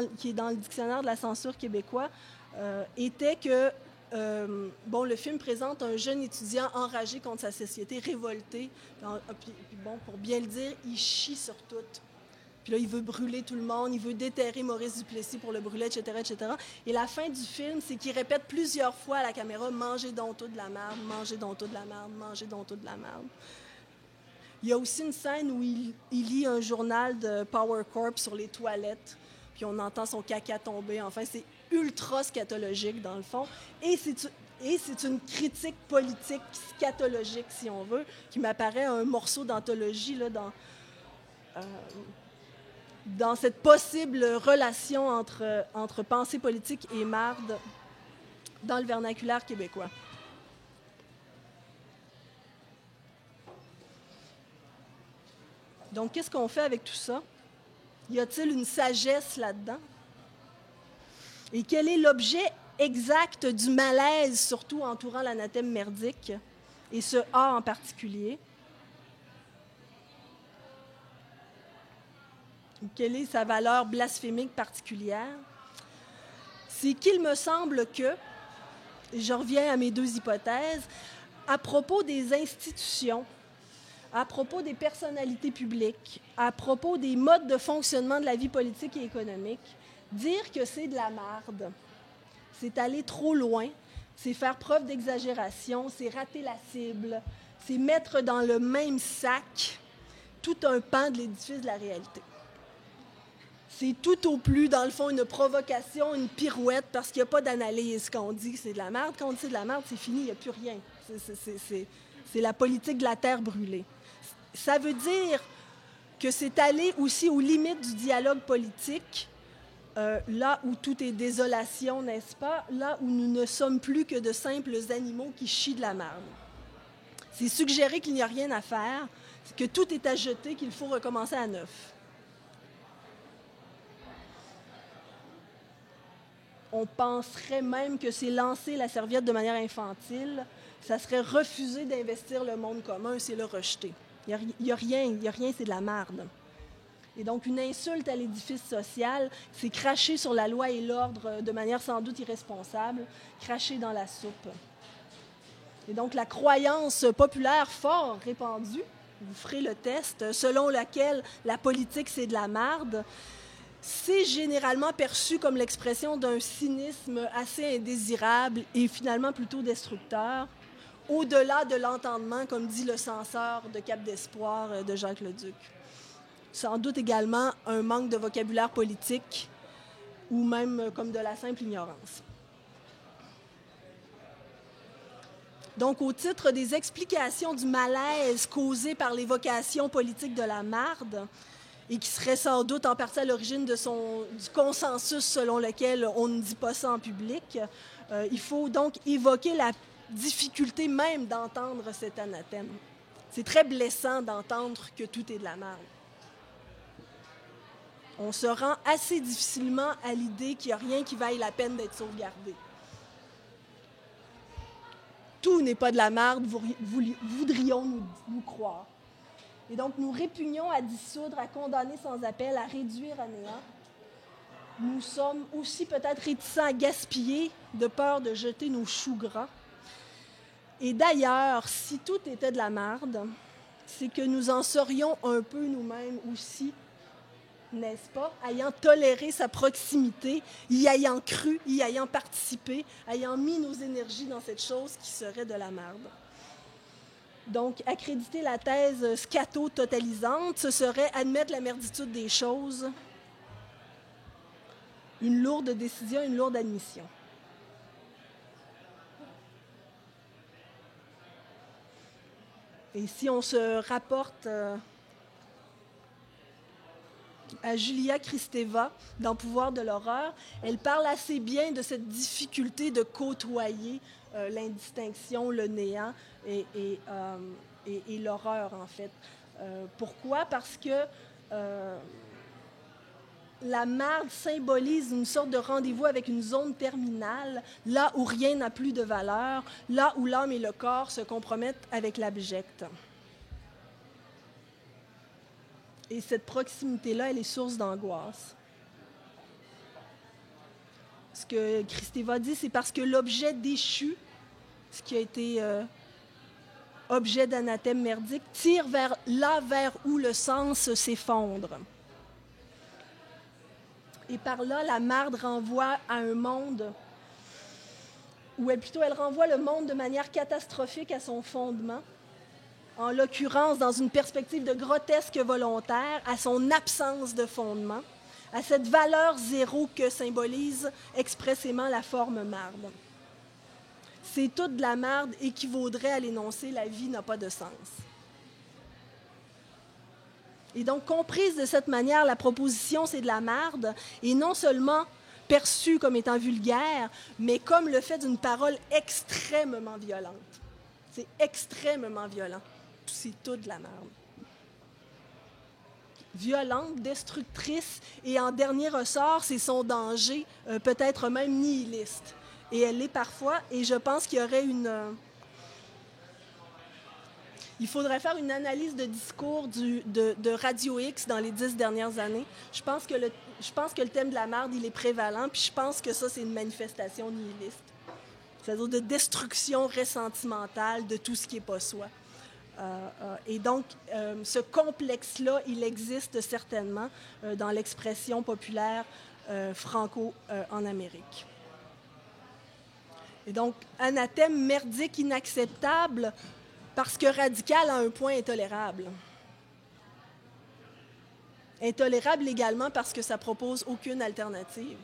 le dictionnaire de la censure québécois, était que le film présente un jeune étudiant enragé contre sa société, révolté. Puis pour bien le dire, il chie sur tout. Puis là, il veut brûler tout le monde, il veut déterrer Maurice Duplessis pour le brûler, etc., etc. Et la fin du film, c'est qu'il répète plusieurs fois à la caméra « Mangez donc tout de la merde, mangez donc tout de la merde, mangez donc tout de la merde ». Il y a aussi une scène où il lit un journal de Power Corp sur les toilettes, puis on entend son caca tomber. Enfin, c'est ultra scatologique, dans le fond. Et c'est une critique politique scatologique, si on veut, qui m'apparaît un morceau d'anthologie là, dans cette possible relation entre pensée politique et marde dans le vernaculaire québécois. Donc, qu'est-ce qu'on fait avec tout ça? Y a-t-il une sagesse là-dedans? Et quel est l'objet exact du malaise, surtout entourant l'anathème merdique, et ce A en particulier? Quelle est sa valeur blasphémique particulière? C'est qu'il me semble que, et je reviens à mes deux hypothèses, à propos des institutions, à propos des personnalités publiques, à propos des modes de fonctionnement de la vie politique et économique, dire que c'est de la marde, c'est aller trop loin, c'est faire preuve d'exagération, c'est rater la cible, c'est mettre dans le même sac tout un pan de l'édifice de la réalité. C'est tout au plus, dans le fond, une provocation, une pirouette, parce qu'il n'y a pas d'analyse. Quand on dit que c'est de la merde, quand on dit que c'est de la merde, c'est fini, il n'y a plus rien. C'est la politique de la terre brûlée. ça veut dire que c'est aller aussi aux limites du dialogue politique, là où tout est désolation, n'est-ce pas? Là où nous ne sommes plus que de simples animaux qui chient de la merde. C'est suggérer qu'il n'y a rien à faire, que tout est à jeter, qu'il faut recommencer à neuf. On penserait même que c'est lancer la serviette de manière infantile. Ça serait refuser d'investir le monde commun, c'est le rejeter. Il n'y a rien, c'est de la merde. Et donc, une insulte à l'édifice social, c'est cracher sur la loi et l'ordre de manière sans doute irresponsable, cracher dans la soupe. Et donc, la croyance populaire fort répandue, vous ferez le test, selon laquelle la politique, c'est de la merde, c'est généralement perçu comme l'expression d'un cynisme assez indésirable et finalement plutôt destructeur, au-delà de l'entendement, comme dit le censeur de Cap d'Espoir de Jacques Leduc. Sans doute également un manque de vocabulaire politique ou même comme de la simple ignorance. Donc, au titre des explications du malaise causé par les vocations politiques de la marde, et qui serait sans doute en partie à l'origine du consensus selon lequel on ne dit pas ça en public, il faut donc évoquer la difficulté même d'entendre cet anathème. C'est très blessant d'entendre que tout est de la merde. On se rend assez difficilement à l'idée qu'il n'y a rien qui vaille la peine d'être sauvegardé. Tout n'est pas de la merde, voudrions nous croire. Et donc, nous répugnons à dissoudre, à condamner sans appel, à réduire à néant. Nous sommes aussi peut-être réticents à gaspiller de peur de jeter nos choux gras. Et d'ailleurs, si tout était de la merde, c'est que nous en serions un peu nous-mêmes aussi, n'est-ce pas, ayant toléré sa proximité, y ayant cru, y ayant participé, ayant mis nos énergies dans cette chose qui serait de la merde. Donc, accréditer la thèse scato-totalisante, ce serait admettre la merditude des choses, une lourde décision, une lourde admission. Et si on se rapporte à Julia Kristeva dans Pouvoir de l'horreur, elle parle assez bien de cette difficulté de côtoyer l'indistinction, le néant et l'horreur, en fait. Pourquoi? Parce que la marde symbolise une sorte de rendez-vous avec une zone terminale, là où rien n'a plus de valeur, là où l'âme et le corps se compromettent avec l'abject. Et cette proximité-là, elle est source d'angoisse. Ce que Kristeva dit, c'est parce que l'objet déchu, ce qui a été objet d'anathème merdique, tire vers où le sens s'effondre. Et par là, la marde renvoie à un monde, ou elle renvoie le monde de manière catastrophique à son fondement, en l'occurrence dans une perspective de grotesque volontaire, à son absence de fondement, à cette valeur zéro que symbolise expressément la forme marde. C'est toute de la marde équivaudrait à l'énoncé « la vie n'a pas de sens ». Et donc, comprise de cette manière, la proposition « c'est de la marde » est non seulement perçue comme étant vulgaire, mais comme le fait d'une parole extrêmement violente. C'est extrêmement violent. C'est tout de la merde. Violente, destructrice, et en dernier ressort, c'est son danger, peut-être même nihiliste. Et elle l'est parfois, et je pense qu'il y aurait il faudrait faire une analyse de discours de Radio X dans les 10 dernières années. Je pense que le thème de la marde, il est prévalent, puis je pense que ça, c'est une manifestation nihiliste. C'est-à-dire de destruction ressentimentale de tout ce qui n'est pas soi. Et donc, ce complexe-là, il existe certainement dans l'expression populaire franco en Amérique. Et donc, anathème merdique inacceptable parce que radical à un point intolérable. Intolérable également parce que ça ne propose aucune alternative.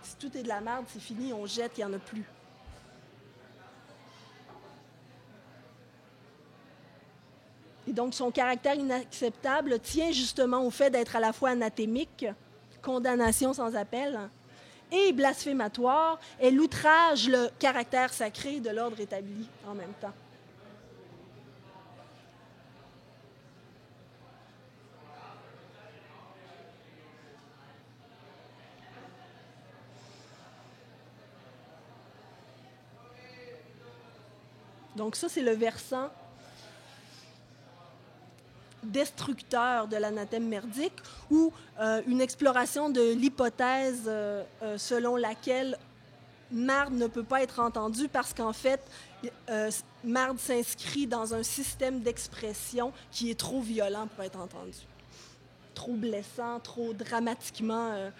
Si tout est de la merde, c'est fini, on jette, il n'y en a plus. Et donc, son caractère inacceptable tient justement au fait d'être à la fois anathémique, condamnation sans appel, et blasphématoire. Elle outrage le caractère sacré de l'ordre établi en même temps. Donc ça, c'est le versant destructeur de l'anathème merdique, ou une exploration de l'hypothèse selon laquelle Marde ne peut pas être entendu parce qu'en fait, Marde s'inscrit dans un système d'expression qui est trop violent pour être entendu. Trop blessant, trop dramatiquement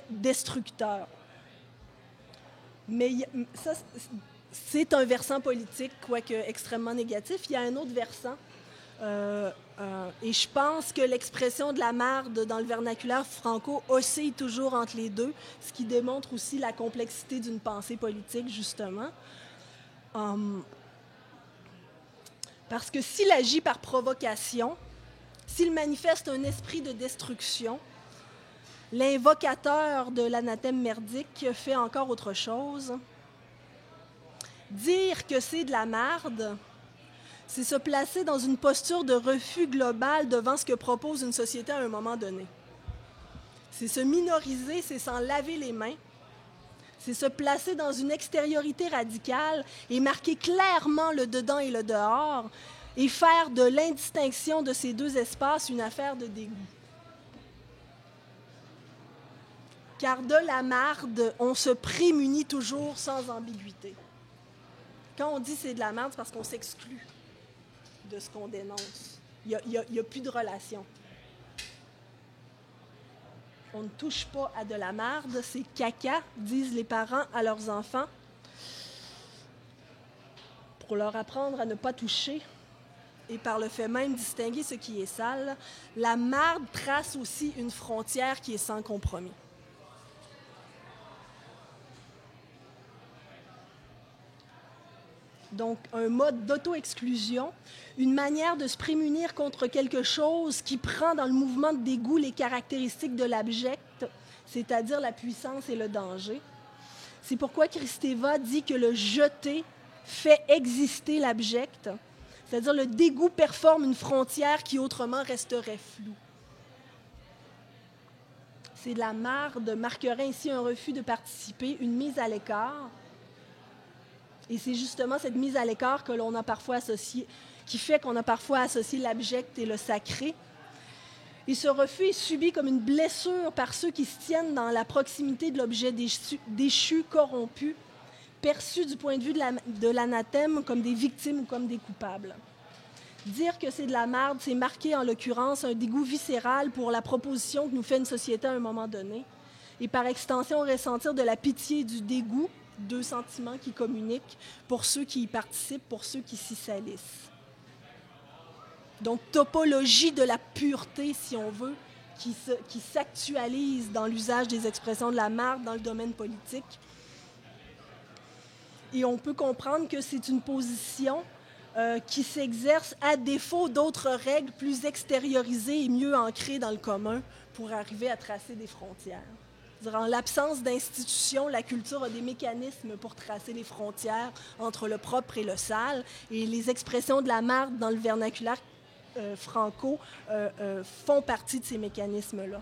destructeur. Mais ça, c'est un versant politique, quoique extrêmement négatif. Il y a un autre versant. Et je pense que l'expression de la marde dans le vernaculaire franco oscille toujours entre les deux, ce qui démontre aussi la complexité d'une pensée politique, justement. Parce que s'il agit par provocation, s'il manifeste un esprit de destruction, l'invocateur de l'anathème merdique fait encore autre chose. Dire que c'est de la marde, c'est se placer dans une posture de refus global devant ce que propose une société à un moment donné. C'est se minoriser, c'est s'en laver les mains. C'est se placer dans une extériorité radicale et marquer clairement le dedans et le dehors et faire de l'indistinction de ces deux espaces une affaire de dégoût. Car de la marde, on se prémunit toujours sans ambiguïté. Quand on dit c'est de la marde, c'est parce qu'on s'exclut de ce qu'on dénonce. Il n'y a plus de relation. On ne touche pas à de la marde, c'est caca, disent les parents à leurs enfants, pour leur apprendre à ne pas toucher et par le fait même distinguer ce qui est sale. La marde trace aussi une frontière qui est sans compromis. Donc, un mode d'auto-exclusion, une manière de se prémunir contre quelque chose qui prend dans le mouvement de dégoût les caractéristiques de l'abject, c'est-à-dire la puissance et le danger. C'est pourquoi Kristeva dit que le jeté fait exister l'abject, c'est-à-dire le dégoût performe une frontière qui autrement resterait floue. C'est de la marde marquerait ainsi un refus de participer, une mise à l'écart. Et c'est justement cette mise à l'écart que l'on a parfois associée, qui fait qu'on a parfois associé l'abject et le sacré. Et ce refus est subi comme une blessure par ceux qui se tiennent dans la proximité de l'objet déchu, corrompu, perçu du point de vue de l'anathème comme des victimes ou comme des coupables. Dire que c'est de la marde, c'est marquer en l'occurrence un dégoût viscéral pour la proposition que nous fait une société à un moment donné, et par extension ressentir de la pitié et du dégoût, deux sentiments qui communiquent pour ceux qui y participent, pour ceux qui s'y salissent. Donc, topologie de la pureté, si on veut, qui s'actualise dans l'usage des expressions de la marde dans le domaine politique. Et on peut comprendre que c'est une position qui s'exerce à défaut d'autres règles plus extériorisées et mieux ancrées dans le commun pour arriver à tracer des frontières. En l'absence d'institutions, la culture a des mécanismes pour tracer les frontières entre le propre et le sale. Et les expressions de la marde dans le vernaculaire franco font partie de ces mécanismes-là.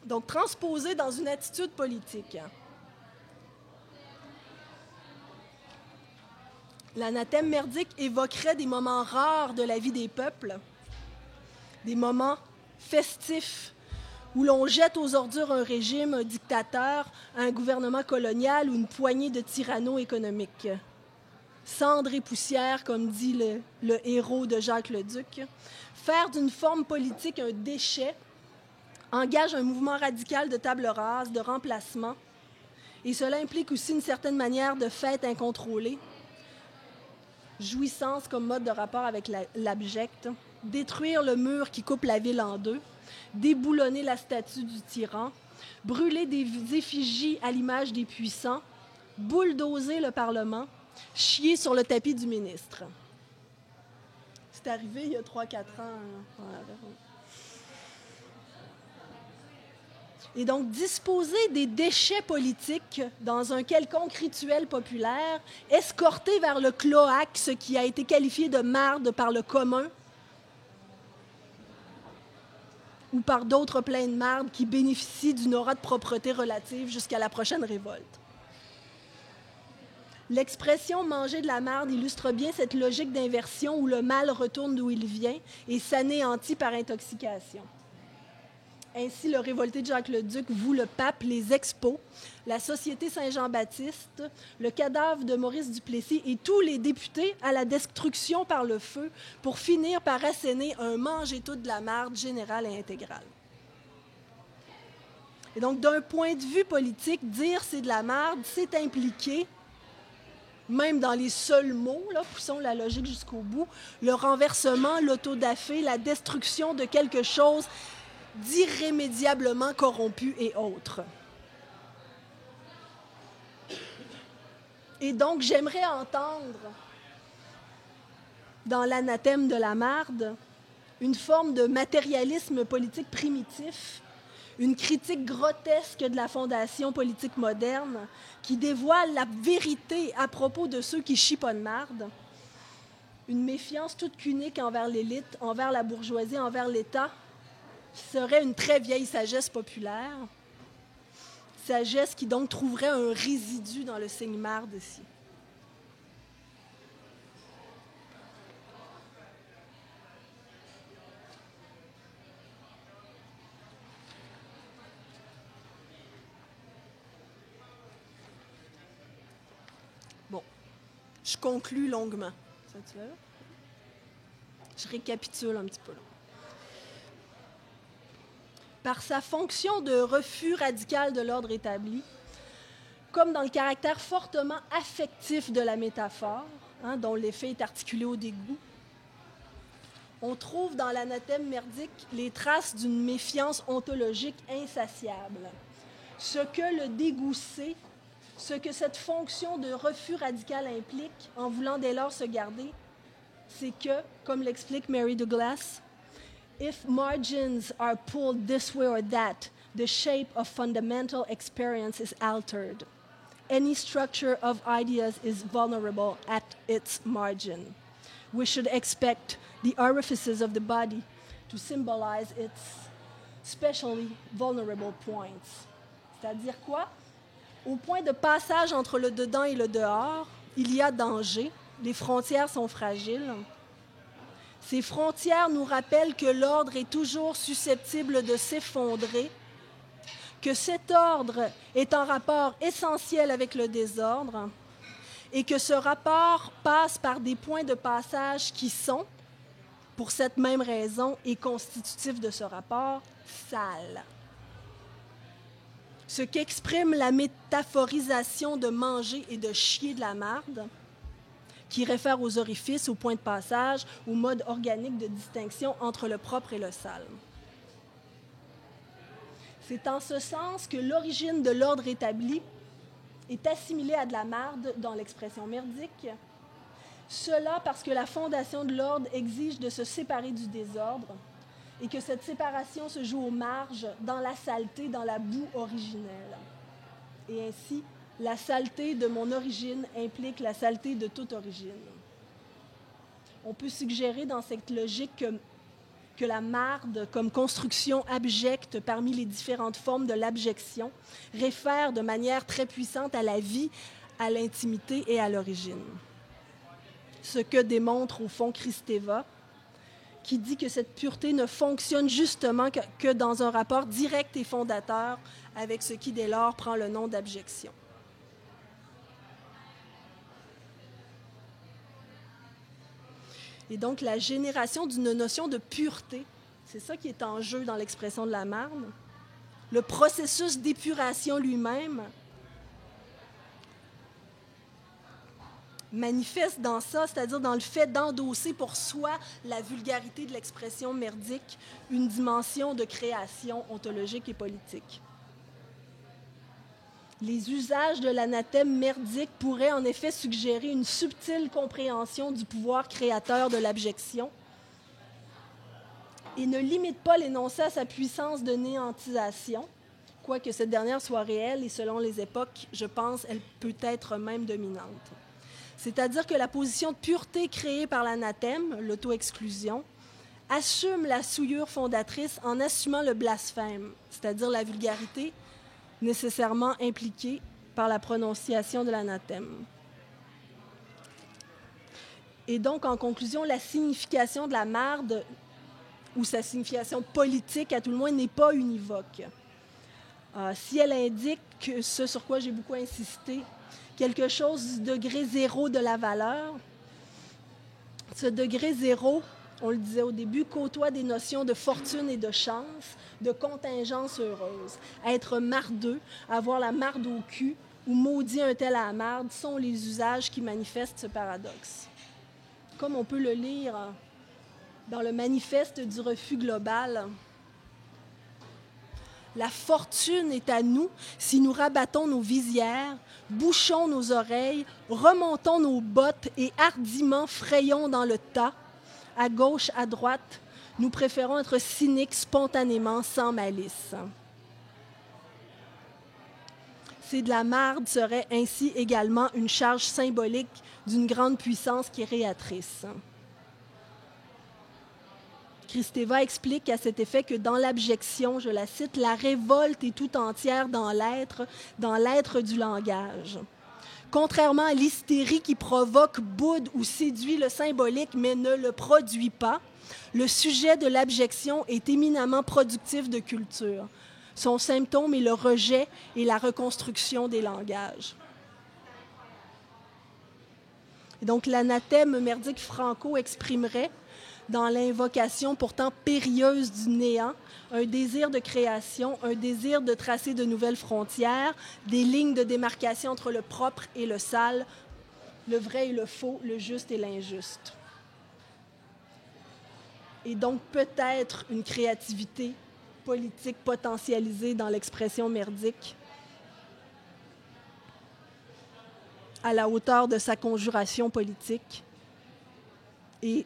Donc, transposé dans une attitude politique. L'anathème merdique évoquerait des moments rares de la vie des peuples, des moments festifs, où l'on jette aux ordures un régime, un dictateur, un gouvernement colonial ou une poignée de tyrannos économiques. Cendre et poussière, comme dit le héros de Jacques Leduc. Faire d'une forme politique un déchet engage un mouvement radical de table rase, de remplacement, et cela implique aussi une certaine manière de fête incontrôlée, jouissance comme mode de rapport avec l'abject, détruire le mur qui coupe la ville en deux, déboulonner la statue du tyran, brûler des effigies à l'image des puissants, bulldozer le Parlement, chier sur le tapis du ministre. C'est arrivé il y a 3-4 ans. Et donc, disposer des déchets politiques dans un quelconque rituel populaire, escorter vers le cloaque ce qui a été qualifié de marde par le commun, ou par d'autres pleins de marde qui bénéficient d'une aura de propreté relative jusqu'à la prochaine révolte. L'expression « manger de la marde » illustre bien cette logique d'inversion où le mal retourne d'où il vient et s'anéantit par intoxication. Ainsi, le révolté de Jacques-le-Duc voue le pape, les expos, la Société Saint-Jean-Baptiste, le cadavre de Maurice Duplessis et tous les députés à la destruction par le feu pour finir par asséner un manger-tout de la marde général et intégral. Et donc, d'un point de vue politique, dire c'est de la marde, c'est impliquer, même dans les seuls mots, là, poussons la logique jusqu'au bout, le renversement, l'autodafé, la destruction de quelque chose d'irrémédiablement corrompu et autres. Et donc, j'aimerais entendre, dans l'anathème de la marde, une forme de matérialisme politique primitif, une critique grotesque de la fondation politique moderne qui dévoile la vérité à propos de ceux qui chient pas de marde, une méfiance toute qu'unique envers l'élite, envers la bourgeoisie, envers l'État, serait une très vieille sagesse populaire, sagesse qui donc trouverait un résidu dans le signe marde ici. Bon, je conclus longuement. Je récapitule un petit peu là. Par sa fonction de refus radical de l'ordre établi, comme dans le caractère fortement affectif de la métaphore, dont l'effet est articulé au dégoût, on trouve dans l'anathème merdique les traces d'une méfiance ontologique insatiable. Ce que le dégoût sait, ce que cette fonction de refus radical implique, en voulant dès lors se garder, c'est que, comme l'explique Mary Douglas, if margins are pulled this way or that, the shape of fundamental experience is altered. Any structure of ideas is vulnerable at its margin. We should expect the orifices of the body to symbolize its specially vulnerable points. C'est-à-dire quoi? Au point de passage entre le dedans et le dehors, il y a danger, les frontières sont fragiles. Ces frontières nous rappellent que l'ordre est toujours susceptible de s'effondrer, que cet ordre est en rapport essentiel avec le désordre et que ce rapport passe par des points de passage qui sont, pour cette même raison et constitutifs de ce rapport, sales. Ce qu'exprime la métaphorisation de manger et de chier de la marde, qui réfère aux orifices, aux points de passage, au mode organique de distinction entre le propre et le sale. C'est en ce sens que l'origine de l'ordre établi est assimilée à de la marde dans l'expression merdique. Cela parce que la fondation de l'ordre exige de se séparer du désordre et que cette séparation se joue aux marges, dans la saleté, dans la boue originelle. Et ainsi, la saleté de mon origine implique la saleté de toute origine. On peut suggérer dans cette logique que la marde, comme construction abjecte parmi les différentes formes de l'abjection, réfère de manière très puissante à la vie, à l'intimité et à l'origine. Ce que démontre au fond Kristeva, qui dit que cette pureté ne fonctionne justement que dans un rapport direct et fondateur avec ce qui dès lors prend le nom d'abjection. Et donc, la génération d'une notion de pureté, c'est ça qui est en jeu dans l'expression de la marde. Le processus d'épuration lui-même manifeste dans ça, c'est-à-dire dans le fait d'endosser pour soi la vulgarité de l'expression merdique, une dimension de création ontologique et politique. Les usages de l'anathème merdique pourraient en effet suggérer une subtile compréhension du pouvoir créateur de l'abjection, et ne limite pas l'énoncé à sa puissance de néantisation, quoique cette dernière soit réelle et selon les époques, je pense, elle peut être même dominante. C'est-à-dire que la position de pureté créée par l'anathème, l'auto-exclusion, assume la souillure fondatrice en assumant le blasphème, c'est-à-dire la vulgarité nécessairement impliquée par la prononciation de l'anathème. Et donc, en conclusion, la signification de la marde, ou sa signification politique, à tout le moins, n'est pas univoque. Si elle indique ce sur quoi j'ai beaucoup insisté, quelque chose du degré zéro de la valeur, ce degré zéro, on le disait au début, côtoie des notions de fortune et de chance, de contingence heureuse. Être mardeux, avoir la marde au cul ou maudit un tel à la marde sont les usages qui manifestent ce paradoxe. Comme on peut le lire dans le manifeste du refus global, la fortune est à nous si nous rabattons nos visières, bouchons nos oreilles, remontons nos bottes et hardiment frayons dans le tas. À gauche, à droite, nous préférons être cyniques spontanément, sans malice. C'est de la marde serait ainsi également une charge symbolique d'une grande puissance qui est créatrice. Kristeva explique à cet effet que dans l'abjection, je la cite, la révolte est tout entière dans l'être du langage. Contrairement à l'hystérie qui provoque, boude ou séduit le symbolique mais ne le produit pas, le sujet de l'abjection est éminemment productif de culture. Son symptôme est le rejet et la reconstruction des langages. Et donc l'anathème merdique Franco exprimerait, dans l'invocation pourtant périlleuse du néant, un désir de création, un désir de tracer de nouvelles frontières, des lignes de démarcation entre le propre et le sale, le vrai et le faux, le juste et l'injuste. Et donc peut-être une créativité politique potentialisée dans l'expression merdique, à la hauteur de sa conjuration politique. Et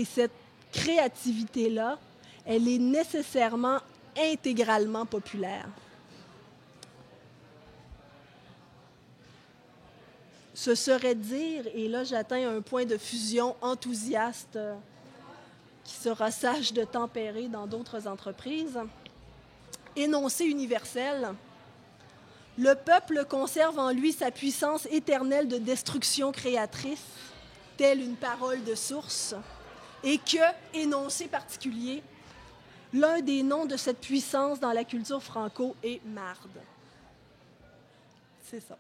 cette créativité-là, elle est nécessairement intégralement populaire. Ce serait dire, et là j'atteins un point de fusion enthousiaste qui sera sage de tempérer dans d'autres entreprises, énoncé universel, le peuple conserve en lui sa puissance éternelle de destruction créatrice, telle une parole de source, et que, énoncé particulier, l'un des noms de cette puissance dans la culture franco est marde. C'est ça.